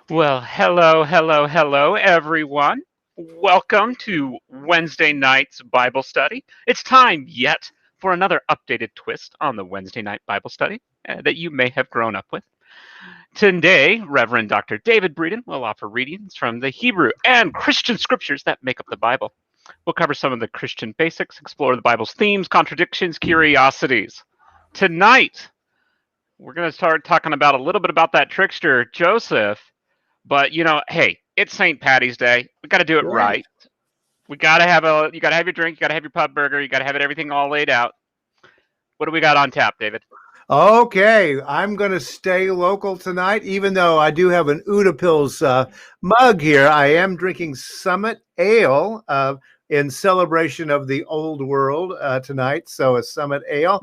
Well, hello, everyone. Welcome to Wednesday night's Bible study. It's time yet for another updated twist on the Wednesday night Bible study that you may have grown up with. Today, Reverend Dr. David Breeden will offer readings from the Hebrew and Christian scriptures that make up the Bible. We'll cover some of the Christian basics, explore the Bible's themes, contradictions, curiosities. Tonight, we're going to start talking about a little bit about that trickster, Joseph. But hey, it's St. Patty's Day. We got to do it right. We got to have you got to have your drink, you got to have your pub burger, you got to have everything all laid out. What do we got on tap, David? Okay, I'm going to stay local tonight, even though I do have an Udapils mug here. I am drinking Summit Ale in celebration of the old world tonight. So a Summit Ale,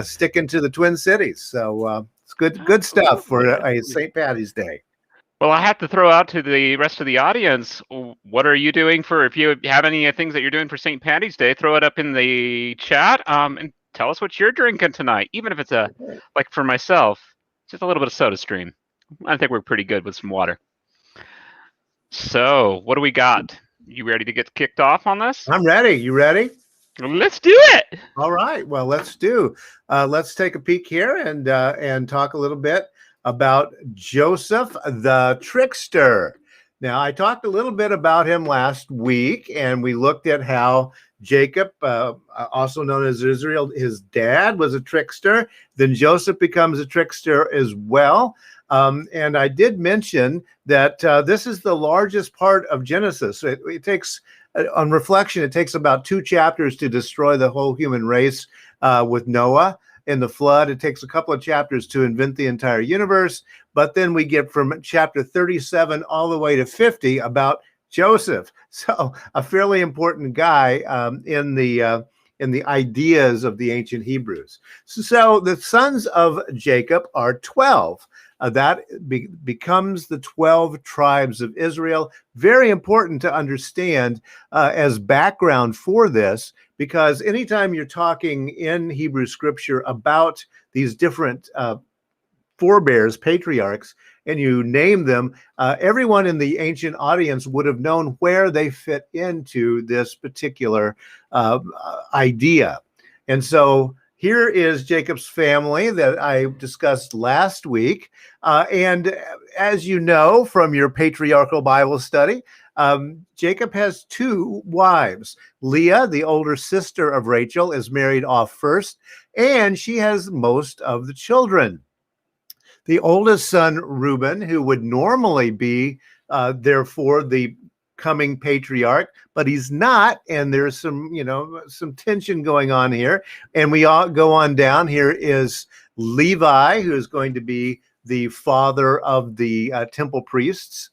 sticking to the Twin Cities. So it's good stuff for a St. Patty's Day. Well, I have to throw out to the rest of the audience, what are you doing if you have any things that you're doing for St. Patty's Day, throw it up in the chat and tell us what you're drinking tonight, even if it's like for myself, just a little bit of SodaStream. I think we're pretty good with some water. So what do we got? You ready to get kicked off on this? I'm ready. You ready? Let's do it. All right. Well, let's take a peek here and talk a little bit about Joseph the Trickster. Now, I talked a little bit about him last week, and we looked at how Jacob, also known as Israel, his dad was a trickster. Then Joseph becomes a trickster as well. And I did mention that this is the largest part of Genesis. It takes, on reflection, it takes about 2 chapters to destroy the whole human race with Noah. In the flood, it takes a couple of chapters to invent the entire universe, but then we get from chapter 37 all the way to 50 about Joseph. So a fairly important guy in the ideas of the ancient Hebrews. So the sons of Jacob are 12. That becomes the 12 tribes of Israel. Very important to understand as background for this, because anytime you're talking in Hebrew scripture about these different forebears, patriarchs, and you name them, everyone in the ancient audience would have known where they fit into this particular idea. And so here is Jacob's family that I discussed last week. And as you know from your patriarchal Bible study, Jacob has 2 wives. Leah, the older sister of Rachel, is married off first, and she has most of the children. The oldest son, Reuben, who would normally be, therefore, the coming patriarch, but he's not, and there's some tension going on here. And we all go on down. Here is Levi, who is going to be the father of the temple priests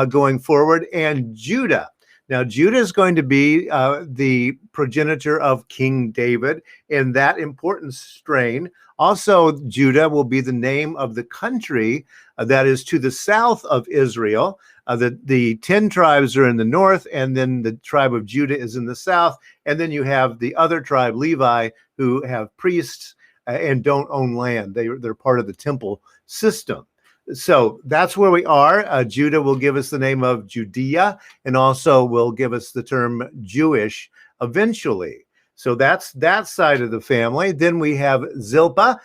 going forward, and Judah. Now, Judah is going to be the progenitor of King David in that important strain. Also, Judah will be the name of the country that is to the south of Israel. The 10 tribes are in the north, and then the tribe of Judah is in the south. And then you have the other tribe, Levi, who have priests and don't own land. They're part of the temple system. So that's where we are. Judah will give us the name of Judea, and also will give us the term Jewish eventually. So that's that side of the family. Then we have Zilpah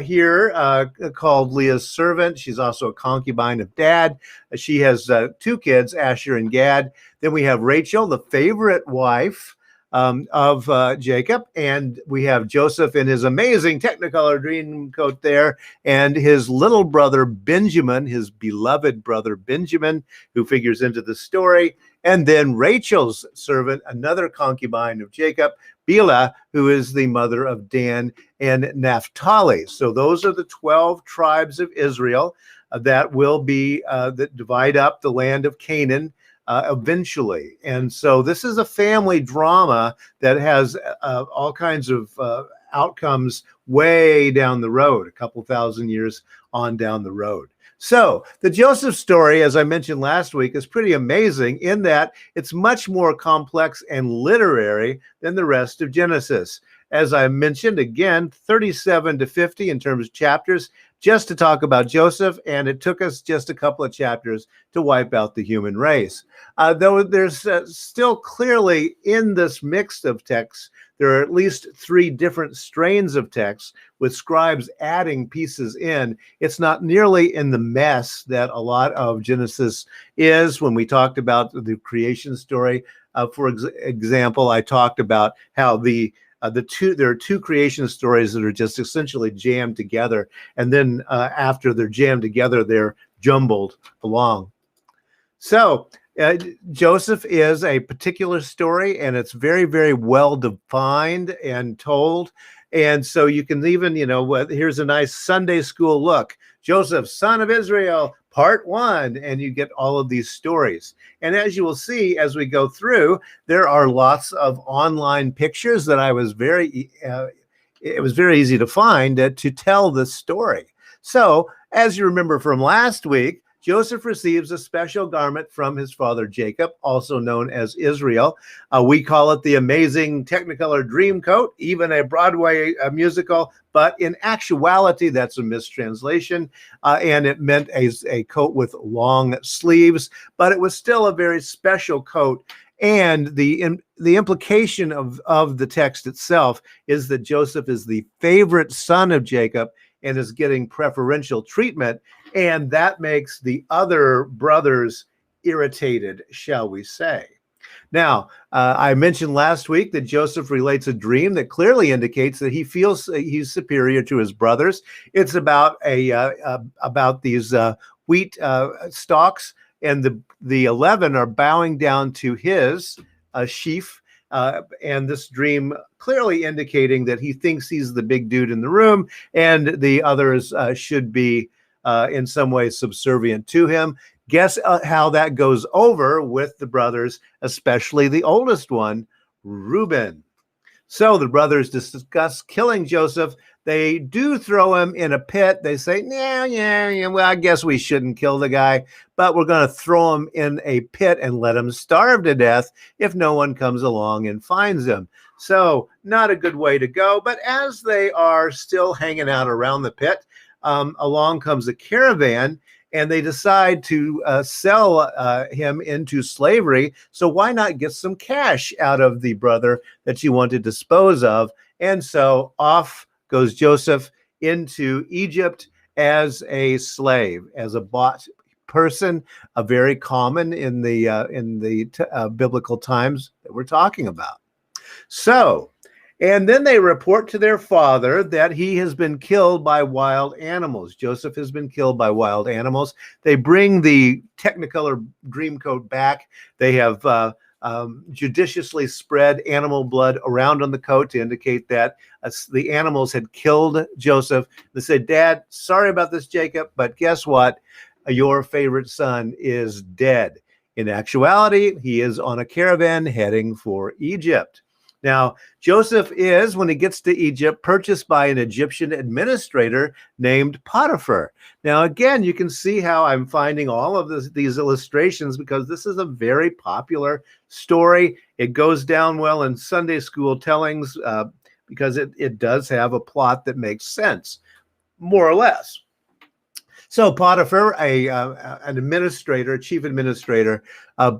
here, called Leah's servant. She's also a concubine of Dad. She has 2 kids, Asher and Gad. Then we have Rachel, the favorite wife of Jacob, and we have Joseph in his amazing Technicolor dream coat there, and his little brother Benjamin, his beloved brother Benjamin, who figures into the story, and then Rachel's servant, another concubine of Jacob, Bela, who is the mother of Dan and Naphtali. So those are the 12 tribes of Israel that will be that divide up the land of Canaan eventually. And so this is a family drama that has all kinds of outcomes way down the road, a couple thousand years on down the road. So the Joseph story, as I mentioned last week, is pretty amazing in that it's much more complex and literary than the rest of Genesis. As I mentioned, again, 37 to 50 in terms of chapters, just to talk about Joseph, and it took us just a couple of chapters to wipe out the human race. Though there's still clearly in this mix of texts, there are at least 3 different strains of texts with scribes adding pieces in. It's not nearly in the mess that a lot of Genesis is. When we talked about the creation story, for example, I talked about how there are 2 creation stories that are just essentially jammed together, and then after they're jammed together, they're jumbled along. So Joseph is a particular story, and it's very, very well defined and told. And so you can even, here's a nice Sunday school look. Joseph, son of Israel, part 1, and you get all of these stories. And as you will see as we go through, there are lots of online pictures that it was very easy to find to tell the story. So as you remember from last week, Joseph receives a special garment from his father Jacob, also known as Israel. We call it the amazing Technicolor dream coat, even a Broadway musical, but in actuality, that's a mistranslation, and it meant a coat with long sleeves, but it was still a very special coat. And the implication of the text itself is that Joseph is the favorite son of Jacob and is getting preferential treatment, and that makes the other brothers irritated, shall we say. Now, I mentioned last week that Joseph relates a dream that clearly indicates that he feels he's superior to his brothers. It's about these wheat stalks, and the 11 are bowing down to his sheaf. And this dream clearly indicating that he thinks he's the big dude in the room, and the others should be in some way subservient to him. Guess how that goes over with the brothers, especially the oldest one, Reuben. So the brothers discuss killing Joseph. They do throw him in a pit. They say, yeah, well, I guess we shouldn't kill the guy, but we're going to throw him in a pit and let him starve to death if no one comes along and finds him. So not a good way to go. But as they are still hanging out around the pit, along comes a caravan, and they decide to sell him into slavery. So why not get some cash out of the brother that you want to dispose of? And so off goes Joseph into Egypt as a slave, as a bought person, very common in the biblical times that we're talking about. So, and then they report to their father that he has been killed by wild animals. Joseph has been killed by wild animals. They bring the Technicolor dream coat back. They have judiciously spread animal blood around on the coat to indicate that the animals had killed Joseph. They said, Dad, sorry about this, Jacob, but guess what? Your favorite son is dead. In actuality, he is on a caravan heading for Egypt. Now, Joseph is, when he gets to Egypt, purchased by an Egyptian administrator named Potiphar. Now, again, you can see how I'm finding all of these illustrations, because this is a very popular story. It goes down well in Sunday school tellings because it does have a plot that makes sense, more or less. So Potiphar, an administrator, chief administrator,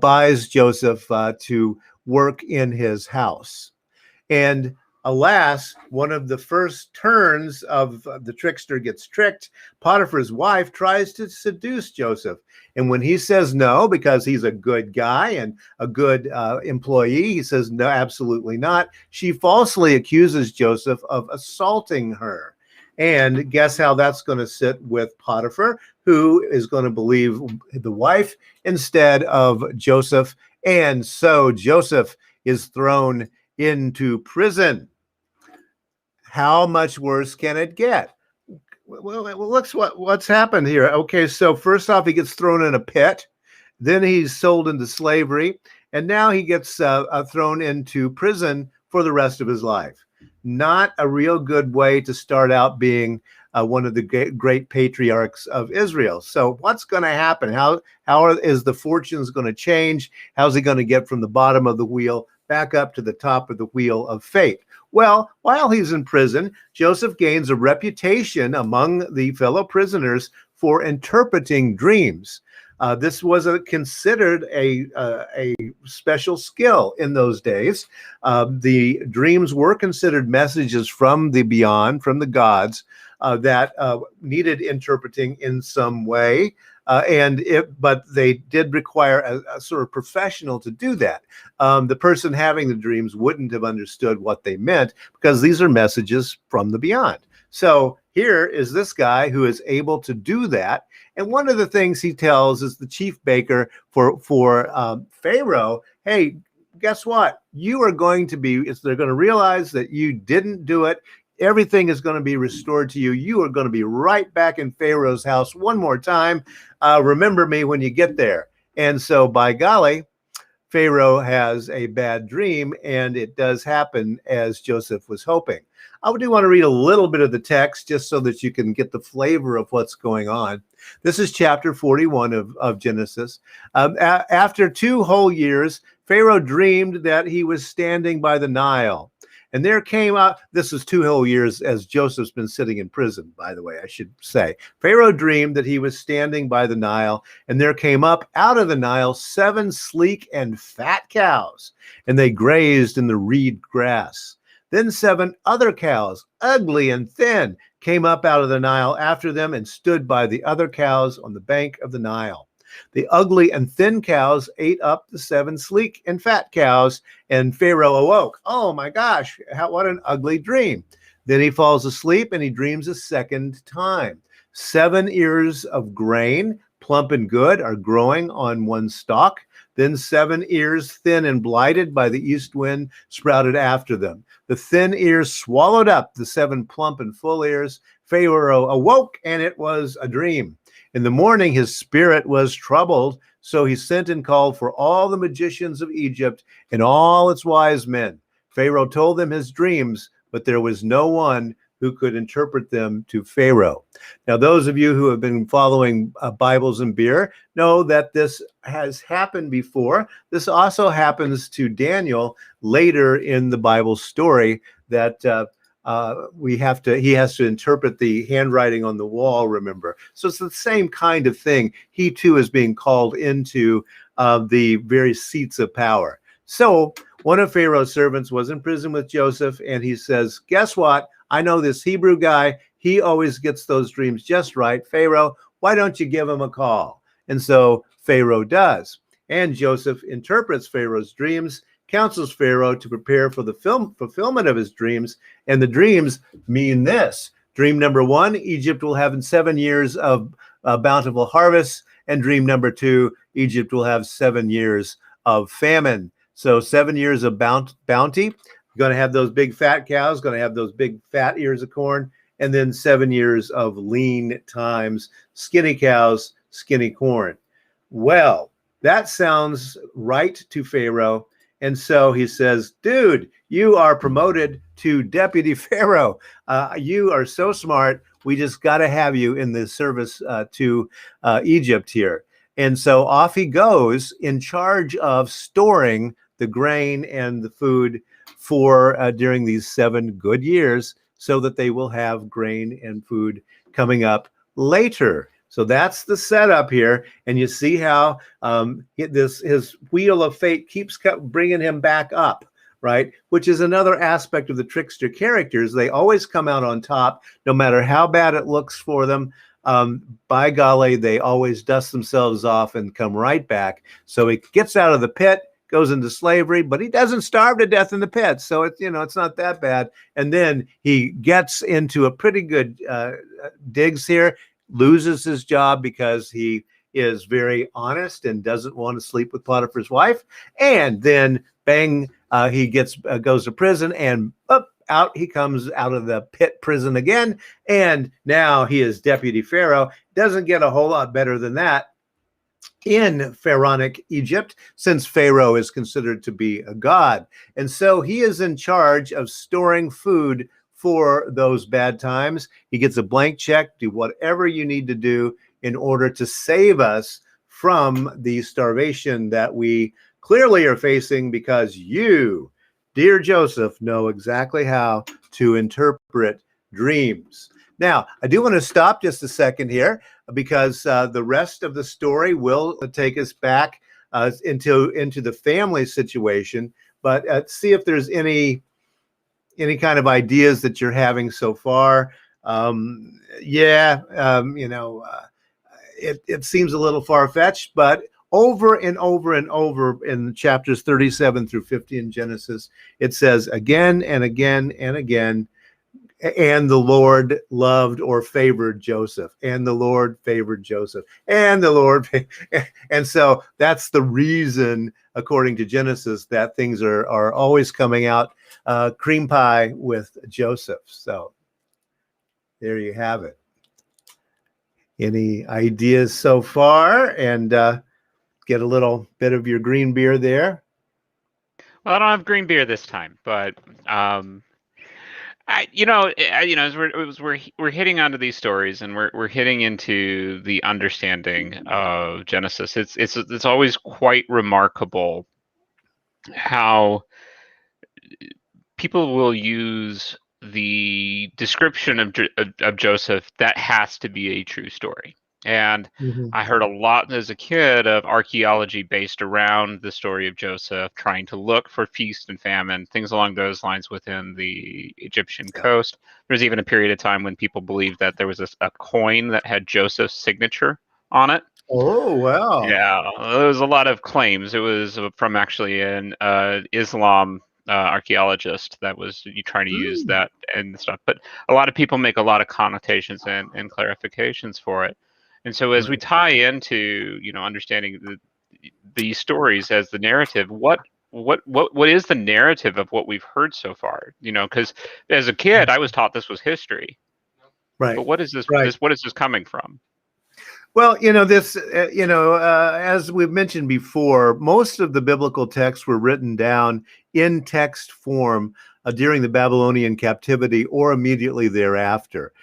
buys Joseph to work in his house. And alas, one of the first turns of the trickster gets tricked. Potiphar's wife tries to seduce Joseph. And when he says no, because he's a good guy and a good employee, he says, no, absolutely not. She falsely accuses Joseph of assaulting her. And guess how that's going to sit with Potiphar, who is going to believe the wife instead of Joseph. And so Joseph is thrown into prison. How much worse can it get? Well, look what's happened here. Okay, so first off, he gets thrown in a pit. Then he's sold into slavery. And now he gets thrown into prison for the rest of his life. Not a real good way to start out being one of the great patriarchs of Israel. So what's going to happen? How is the fortunes going to change? How's he going to get from the bottom of the wheel back up to the top of the wheel of fate? Well, while he's in prison, Joseph gains a reputation among the fellow prisoners for interpreting dreams. This was considered a special skill in those days. The dreams were considered messages from the beyond, from the gods, that needed interpreting in some way. But they did require a sort of professional to do that. The person having the dreams wouldn't have understood what they meant because these are messages from the beyond. So here is this guy who is able to do that. And one of the things he tells is the chief baker for Pharaoh, hey, guess what? You are going to be, they're going to realize that you didn't do it. Everything is going to be restored to you. You are going to be right back in Pharaoh's house one more time. Remember me when you get there. And so by golly, Pharaoh has a bad dream, and it does happen as Joseph was hoping. I do want to read a little bit of the text just so that you can get the flavor of what's going on. This is chapter 41 of Genesis. After 2 whole years, Pharaoh dreamed that he was standing by the Nile. And there came out, this is 2 whole years as Joseph's been sitting in prison, by the way, I should say. Pharaoh dreamed that he was standing by the Nile, and there came up out of the Nile 7 sleek and fat cows, and they grazed in the reed grass. Then 7 other cows, ugly and thin, came up out of the Nile after them and stood by the other cows on the bank of the Nile. The ugly and thin cows ate up the 7 sleek and fat cows, and Pharaoh awoke. Oh my gosh, what an ugly dream. Then he falls asleep and he dreams a second time. 7 ears of grain, plump and good, are growing on one stalk. Then 7 ears, thin and blighted by the east wind, sprouted after them. The thin ears swallowed up the 7 plump and full ears. Pharaoh awoke, and it was a dream. In the morning, his spirit was troubled, so he sent and called for all the magicians of Egypt and all its wise men. Pharaoh told them his dreams, but there was no one who could interpret them to Pharaoh. Now, those of you who have been following Bibles and Beer know that this has happened before. This also happens to Daniel later in the Bible story, that he has to interpret the handwriting on the wall, remember. So it's the same kind of thing. He too is being called into the very seats of power. So one of Pharaoh's servants was in prison with Joseph, and he says, guess what? I know this Hebrew guy. He always gets those dreams just right. Pharaoh, why don't you give him a call? And so Pharaoh does. And Joseph interprets Pharaoh's dreams, counsels Pharaoh to prepare for the fulfillment of his dreams. And the dreams mean this. Dream number 1, Egypt will have 7 years of bountiful harvests. And dream number 2, Egypt will have 7 years of famine. So 7 years of bounty. Going to have those big fat cows, going to have those big fat ears of corn, and then 7 years of lean times, skinny cows, skinny corn. Well, that sounds right to Pharaoh. And so he says, dude, you are promoted to deputy Pharaoh. You are so smart. We just got to have you in the service to Egypt here. And so off he goes in charge of storing the grain and the food for during these 7 good years, so that they will have grain and food coming up later. So that's the setup here. And you see how his wheel of fate keeps bringing him back up, right? Which is another aspect of the trickster characters. They always come out on top, no matter how bad it looks for them. By golly, they always dust themselves off and come right back. So he gets out of the pit, goes into slavery, but he doesn't starve to death in the pit. So it's not that bad. And then he gets into a pretty good digs here, loses his job because he is very honest and doesn't want to sleep with Potiphar's wife. And then bang, He goes to prison, and out he comes out of the pit prison again, and now he is deputy Pharaoh. Doesn't get a whole lot better than that in pharaonic Egypt, since Pharaoh is considered to be a god. And so he is in charge of storing food for those bad times. He gets a blank check, do whatever you need to do in order to save us from the starvation that we clearly are facing, because you, dear Joseph, know exactly how to interpret dreams. Now, I do want to stop just a second here, because the rest of the story will take us back into the family situation. But see if there's any kind of ideas that you're having so far. It seems a little far-fetched, but over and over and over in chapters 37 through 50 in Genesis, it says again and again and again, and the Lord loved or favored Joseph, and the Lord favored Joseph, and the Lord. And so that's the reason, according to Genesis, that things are always coming out cream pie with Joseph. So there you have it. Any ideas so far? And get a little bit of your green beer there. Well, I don't have green beer this time, but as we're hitting onto these stories, and we're hitting into the understanding of Genesis. It's always quite remarkable how people will use the description of Joseph that has to be a true story. And I heard a lot as a kid of archaeology based around the story of Joseph, trying to look for feast and famine, things along those lines within the Egyptian coast. There's even a period of time when people believed that there was a coin that had Joseph's signature on it. Oh, wow. Yeah, there was a lot of claims. It was from actually an Islam archaeologist that was trying to use that and stuff. But a lot of people make a lot of connotations and clarifications for it. And so as we tie into, understanding these stories as the narrative, what is the narrative of what we've heard so far? Because as a kid, I was taught this was history. Right. But what is this? What is this coming from? Well, as we've mentioned before, most of the biblical texts were written down in text form during the Babylonian captivity or immediately thereafter.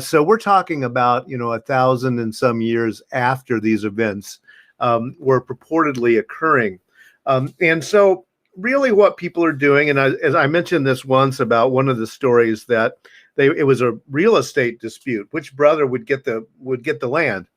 So we're talking about, 1,000 and some years after these events were purportedly occurring. And so really what people are doing, and as I mentioned this once about one of the stories, that it was a real estate dispute, which brother would get the land.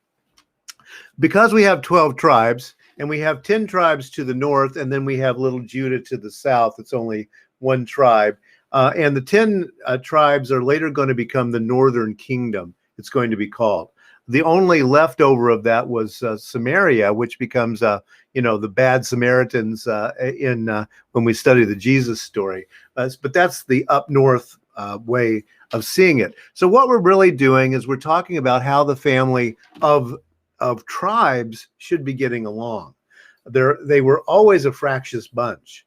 Because we have 12 tribes, and we have 10 tribes to the north, and then we have little Judah to the south. It's only one tribe. And the 10 tribes are later going to become the northern kingdom, it's going to be called. The only leftover of that was Samaria, which becomes, the bad Samaritans when we study the Jesus story. But that's the up north way of seeing it. So what we're really doing is we're talking about how the family of tribes should be getting along. They were always a fractious bunch.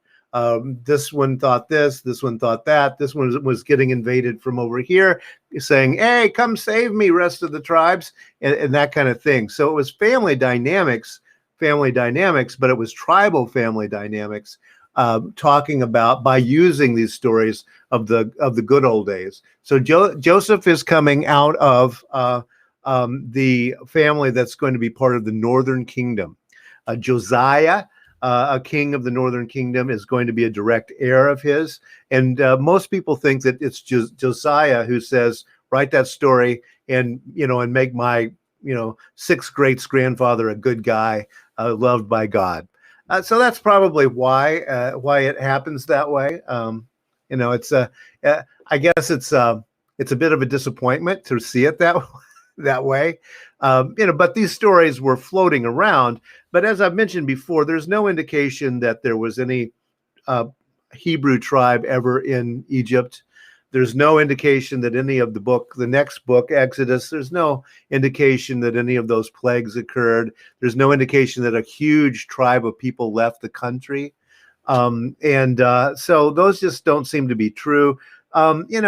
This one thought this one thought that, this one was getting invaded from over here, saying, hey, come save me, rest of the tribes, and that kind of thing. So it was family dynamics, but it was tribal family dynamics, talking about by using these stories of the good old days. So Joseph is coming out of the family that's going to be part of the northern kingdom. Josiah, a king of the northern kingdom, is going to be a direct heir of his. And most people think that it's Josiah who says, write that story and make my, sixth great grandfather a good guy, loved by God. So that's probably why it happens that way. It's I guess it's a bit of a disappointment to see it that way. But these stories were floating around. But as I've mentioned before, there's no indication that there was any Hebrew tribe ever in Egypt. There's no indication that any of the next book, Exodus, there's no indication that any of those plagues occurred. There's no indication that a huge tribe of people left the country. So those just don't seem to be true. Wandering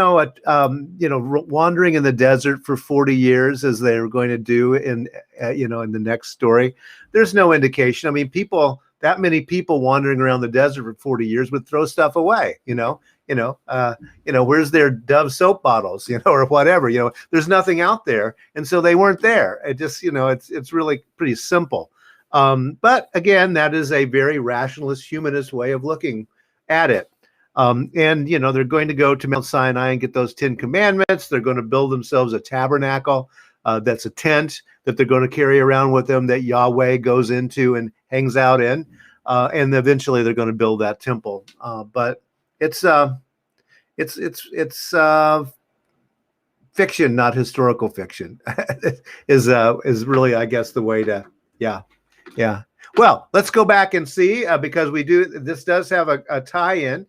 in the desert for 40 years, as they were going to do in the next story, there's no indication. I mean, that many people wandering around the desert for 40 years would throw stuff away. Where's their Dove soap bottles, or whatever. There's nothing out there, and so they weren't there. It just, it's really pretty simple. But again, that is a very rationalist, humanist way of looking at it. They're going to go to Mount Sinai and get those 10 commandments. They're going to build themselves a tabernacle. That's a tent that they're going to carry around with them that Yahweh goes into and hangs out in. And eventually they're going to build that temple. But it's fiction, not historical fiction, is really, I guess, the way to, yeah. Well, let's go back and see, because this does have a tie-in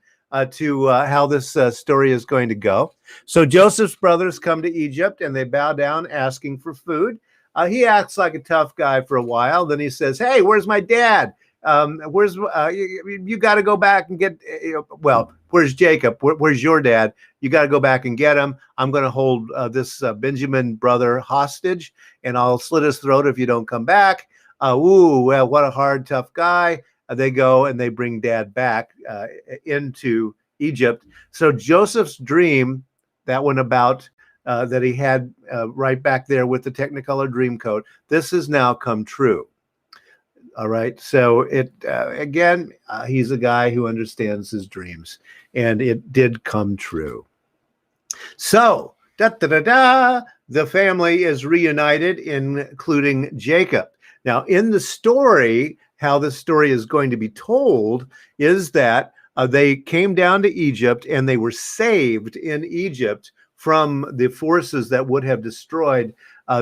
to how this story is going to go. So Joseph's brothers come to Egypt and they bow down asking for food. He acts like a tough guy for a while. Then he says, "Hey, where's my dad? You got to go back and get, where's Jacob? Where's your dad? You got to go back and get him. I'm going to hold this Benjamin brother hostage, and I'll slit his throat if you don't come back." What a hard, tough guy. They go and they bring dad back into Egypt. So Joseph's dream, that one about that he had right back there with the Technicolor Dreamcoat, this has now come true. All right. So he's a guy who understands his dreams, and it did come true. So the family is reunited, including Jacob. Now, in the story, how the story is going to be told is that they came down to Egypt and they were saved in Egypt from the forces that would have destroyed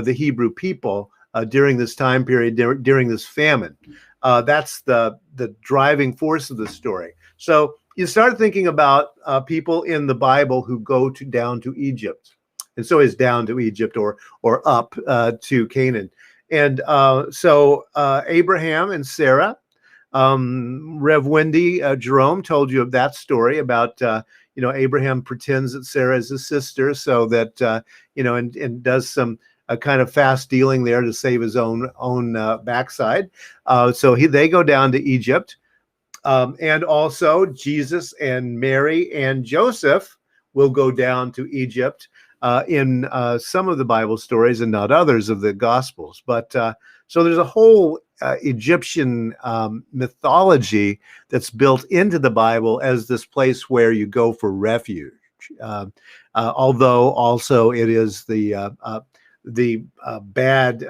the Hebrew people during this time period, during this famine. That's the driving force of the story. So you start thinking about people in the Bible who go down to Egypt. And so is down to Egypt or up to Canaan. And so Abraham and Sarah, Rev. Wendy Jerome told you of that story about, Abraham pretends that Sarah is his sister so that, and does some kind of fast dealing there to save his own backside. So they go down to Egypt. And also Jesus and Mary and Joseph will go down to Egypt in some of the Bible stories and not others of the Gospels. But so there's a whole Egyptian mythology that's built into the Bible as this place where you go for refuge. Although also it is the bad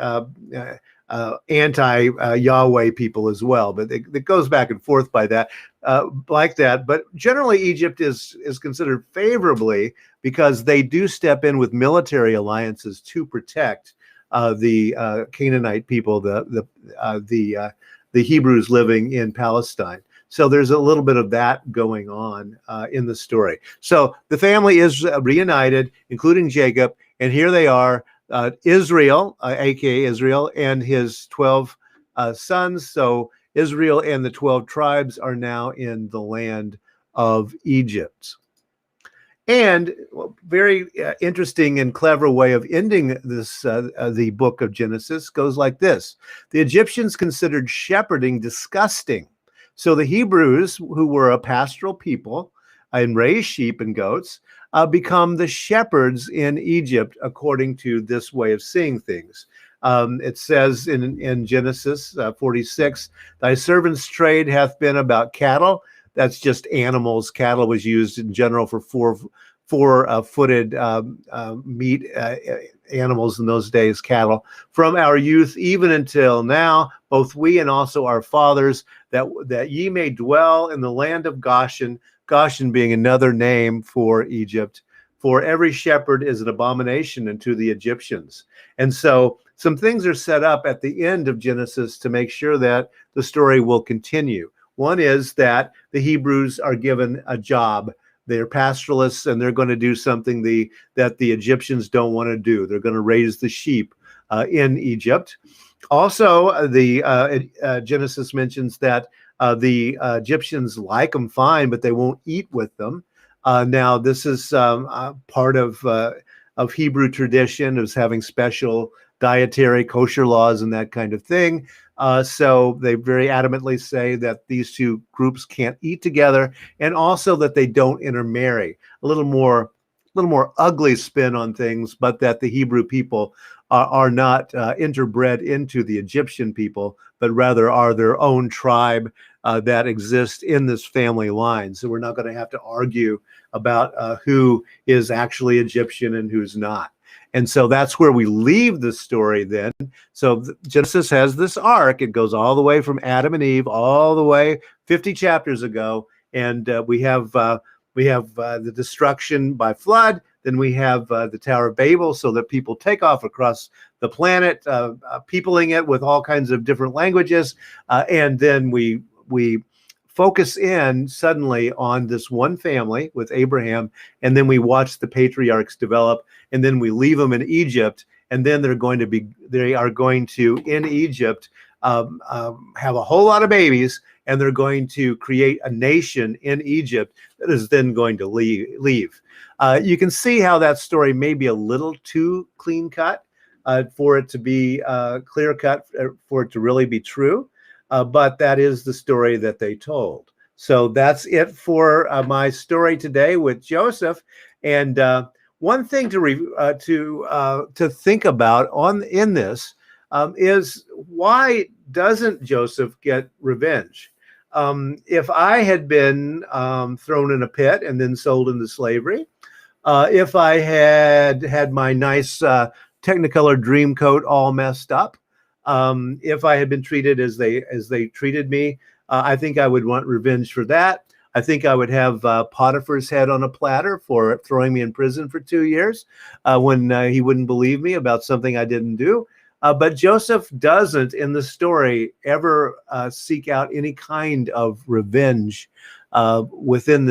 anti-Yahweh people as well, but it goes back and forth by that, like that. But generally, Egypt is considered favorably because they do step in with military alliances to protect the Canaanite people, the Hebrews living in Palestine. So there's a little bit of that going on in the story. So the family is reunited, including Jacob, and here they are. Israel, aka Israel, and his 12 sons. So Israel and the 12 tribes are now in the land of Egypt. And very interesting and clever way of ending this, the book of Genesis goes like this. The Egyptians considered shepherding disgusting. So the Hebrews, who were a pastoral people and raised sheep and goats, become the shepherds in Egypt according to this way of seeing things. It says in Genesis 46, "Thy servant's trade hath been about cattle." That's just animals. Cattle was used in general for four-footed meat animals in those days, cattle. "From our youth even until now, both we and also our fathers, that ye may dwell in the land of Goshen," Goshen being another name for Egypt. "For every shepherd is an abomination unto the Egyptians." And so some things are set up at the end of Genesis to make sure that the story will continue. One is that the Hebrews are given a job. They're pastoralists, and they're going to do something that the Egyptians don't want to do. They're going to raise the sheep in Egypt. Also, the Genesis mentions that The Egyptians like them fine, but they won't eat with them. Now, this is part of Hebrew tradition, is having special dietary kosher laws and that kind of thing. So they very adamantly say that these two groups can't eat together, and also that they don't intermarry. A little more ugly spin on things, but that the Hebrew people are not interbred into the Egyptian people, but rather are their own tribe that exists in this family line. So we're not going to have to argue about who is actually Egyptian and who's not. And so that's where we leave the story then. So Genesis has this arc. It goes all the way from Adam and Eve, all the way 50 chapters ago. And we have the destruction by flood. Then we have the Tower of Babel, so that people take off across the planet, peopling it with all kinds of different languages. And then we focus in suddenly on this one family with Abraham, and then we watch the patriarchs develop, and then we leave them in Egypt, and then they are going to in Egypt have a whole lot of babies, and they're going to create a nation in Egypt that is then going to leave. You can see how that story may be a little too clean cut for it to be clear cut, for it to really be true. But that is the story that they told. So that's it for my story today with Joseph. And one thing to think about in this is, why doesn't Joseph get revenge? If I had been thrown in a pit and then sold into slavery, if I had my nice Technicolor dream coat all messed up, if I had been treated as they treated me, I think I would want revenge for that. I think I would have Potiphar's head on a platter for throwing me in prison for 2 years when he wouldn't believe me about something I didn't do. But Joseph doesn't, in the story, ever seek out any kind of revenge within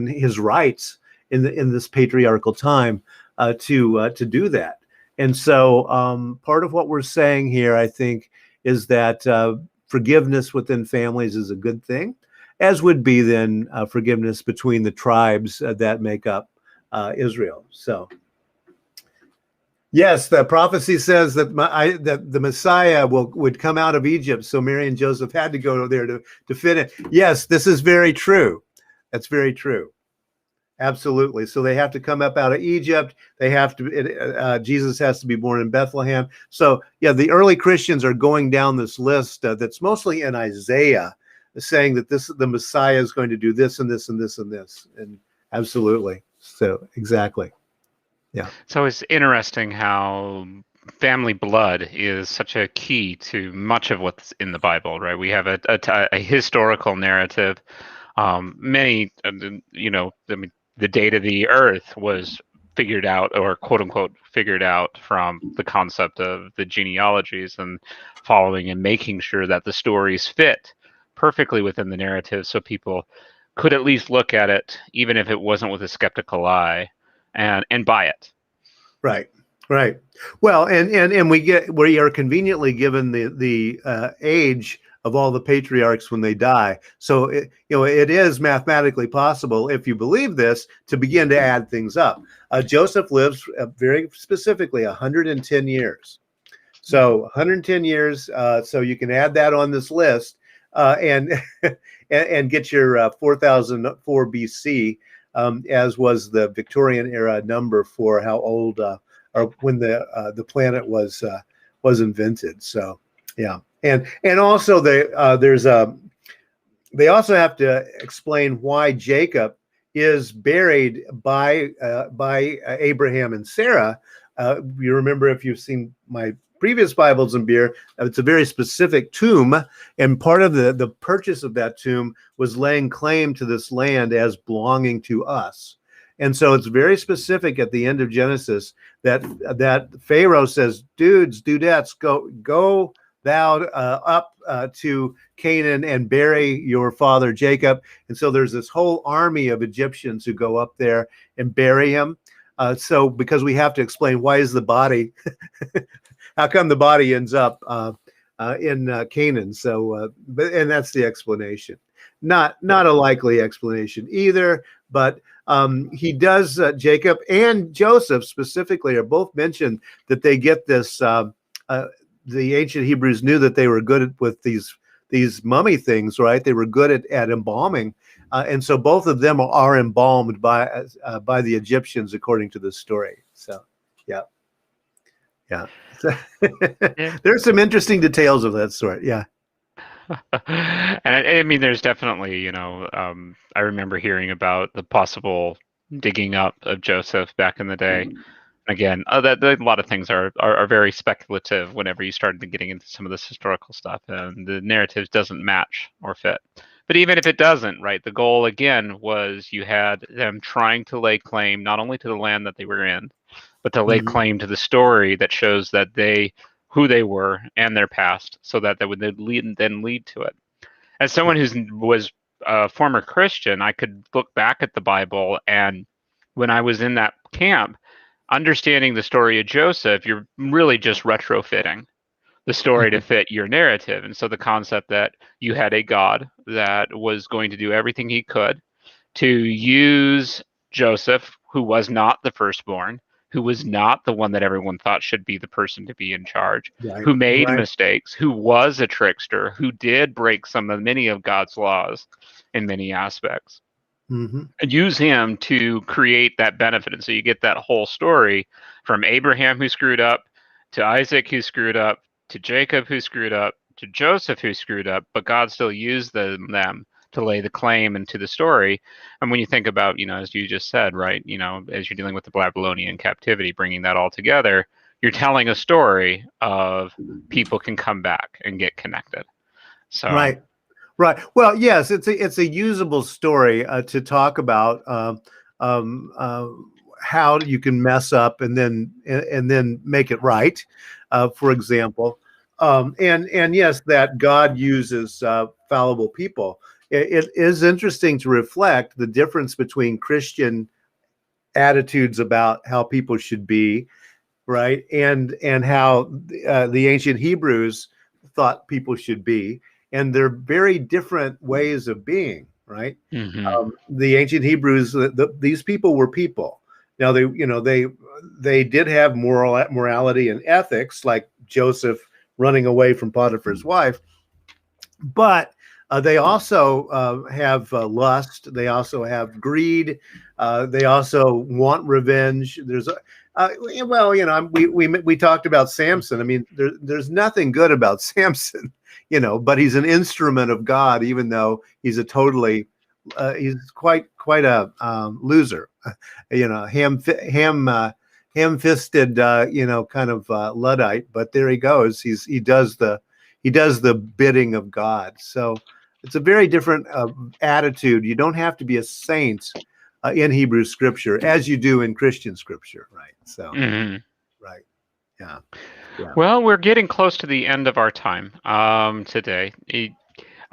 his rights in this patriarchal time to do that. And so part of what we're saying here, I think, is that forgiveness within families is a good thing, as would be then forgiveness between the tribes that make up Israel. So, yes, the prophecy says that that the Messiah would come out of Egypt. So Mary and Joseph had to go there to fit it. Yes, this is very true. That's very true. Absolutely. So they have to come up out of Egypt. They have to. Jesus has to be born in Bethlehem. So yeah, the early Christians are going down this list that's mostly in Isaiah, saying that the Messiah is going to do this and this and this and this. And absolutely. So exactly. Yeah. So it's interesting how family blood is such a key to much of what's in the Bible, right? We have a historical narrative. Many, the date of the earth was figured out, or quote unquote figured out, from the concept of the genealogies and following and making sure that the stories fit perfectly within the narrative, so people could at least look at it, even if it wasn't with a skeptical eye, and buy it. Right. Well, and we are conveniently given the age of all the patriarchs when they die. So it is mathematically possible, if you believe this, to begin to add things up. Joseph lives very specifically 110 years. So 110 years. So you can add that on this list and get your 4004 BC, as was the Victorian era number for how old or when the planet was invented. So yeah. And also they also have to explain why Jacob is buried by Abraham and Sarah. You remember, if you've seen my previous Bibles and beer, it's a very specific tomb, and part of the purchase of that tomb was laying claim to this land as belonging to us. And so it's very specific at the end of Genesis that Pharaoh says, dudes, dudettes, go thou up to Canaan and bury your father Jacob. And so there's this whole army of Egyptians who go up there and bury him. So because we have to explain, why is the body, how come the body ends up in Canaan. So, and that's the explanation. Not a likely explanation either, but he does. Jacob and Joseph specifically are both mentioned that they get this. The ancient Hebrews knew that they were good with these mummy things, right? They were good at embalming, and so both of them are embalmed by the Egyptians, according to the story. So, yeah. So, Yeah. there's some interesting details of that sort. Yeah. And I mean, there's definitely, I remember hearing about the possible digging up of Joseph back in the day. Again, a lot of things are very speculative whenever you start getting into some of this historical stuff, and the narrative doesn't match or fit. But even if it doesn't, right, the goal again was you had them trying to lay claim not only to the land that they were in, but to lay claim to the story that shows that who they were and their past, so that would then lead to it. As someone who was a former Christian, I could look back at the Bible, and when I was in that camp, understanding the story of Joseph, you're really just retrofitting the story to fit your narrative. And so the concept that you had a God that was going to do everything he could to use Joseph, who was not the firstborn, who was not the one that everyone thought should be the person to be in charge, who made mistakes, who was a trickster, who did break many of God's laws in many aspects. And use him to create that benefit. And so you get that whole story from Abraham, who screwed up, to Isaac, who screwed up, to Jacob, who screwed up, to Joseph, who screwed up, but God still used them to lay the claim into the story. And when you think about, as you just said, right, as you're dealing with the Babylonian captivity, bringing that all together, you're telling a story of people can come back and get connected. So Right. Well, yes, it's a usable story to talk about how you can mess up and then make it right. For example, and yes, that God uses fallible people. It is interesting to reflect the difference between Christian attitudes about how people should be, right, and how the ancient Hebrews thought people should be. And they're very different ways of being, right? The ancient Hebrews, these people were people. Now they did have morality and ethics, like Joseph running away from Potiphar's wife, but they also have lust. They also have greed. They also want revenge. We talked about Samson. I mean, there's nothing good about Samson. But he's an instrument of God, even though he's he's quite a loser, ham-fisted, kind of Luddite. But there he goes. He does the bidding of God. So it's a very different attitude. You don't have to be a saint in Hebrew scripture as you do in Christian scripture, right? So, right, yeah. Well, we're getting close to the end of our time today.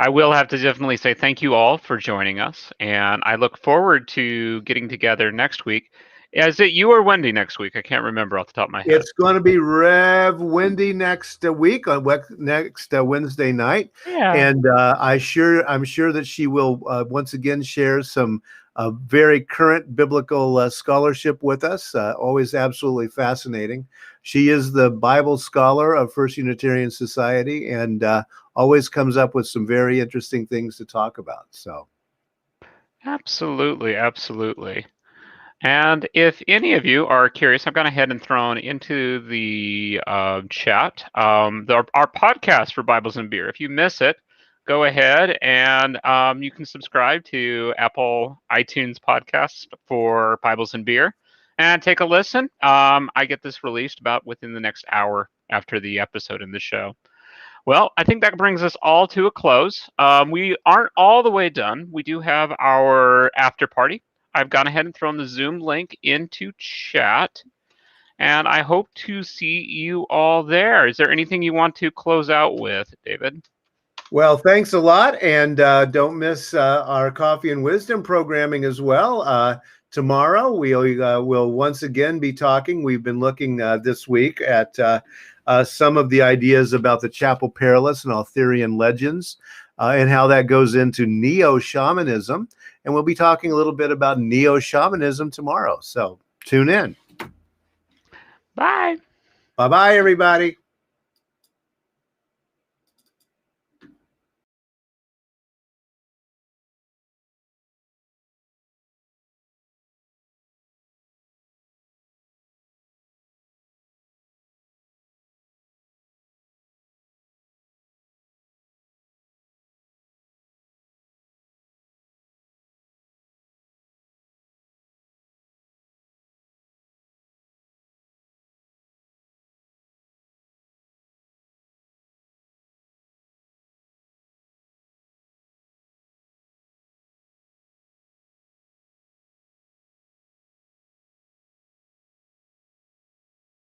I will have to definitely say thank you all for joining us, and I look forward to getting together next week. Is it you or Wendy next week? I can't remember off the top of my head. It's going to be Rev Wendy next week on next Wednesday night, and I'm sure that she will once again share some very current biblical scholarship with us. Always absolutely fascinating. She is the Bible scholar of First Unitarian Society, and always comes up with some very interesting things to talk about. So, absolutely. And if any of you are curious, I've gone ahead and thrown into the chat our podcast for Bibles and Beer. If you miss it, go ahead and you can subscribe to Apple iTunes podcast for Bibles and Beer and take a listen. I get this released about within the next hour after the episode in the show. Well, I think that brings us all to a close. We aren't all the way done. We do have our after party. I've gone ahead and thrown the Zoom link into chat, and I hope to see you all there. Is there anything you want to close out with, David? Well, thanks a lot, and don't miss our Coffee and Wisdom programming as well. Tomorrow, we'll once again be talking. We've been looking this week at some of the ideas about the Chapel Perilous and Arthurian legends and how that goes into neo-shamanism. And we'll be talking a little bit about neo-shamanism tomorrow. So tune in. Bye. Bye-bye, everybody.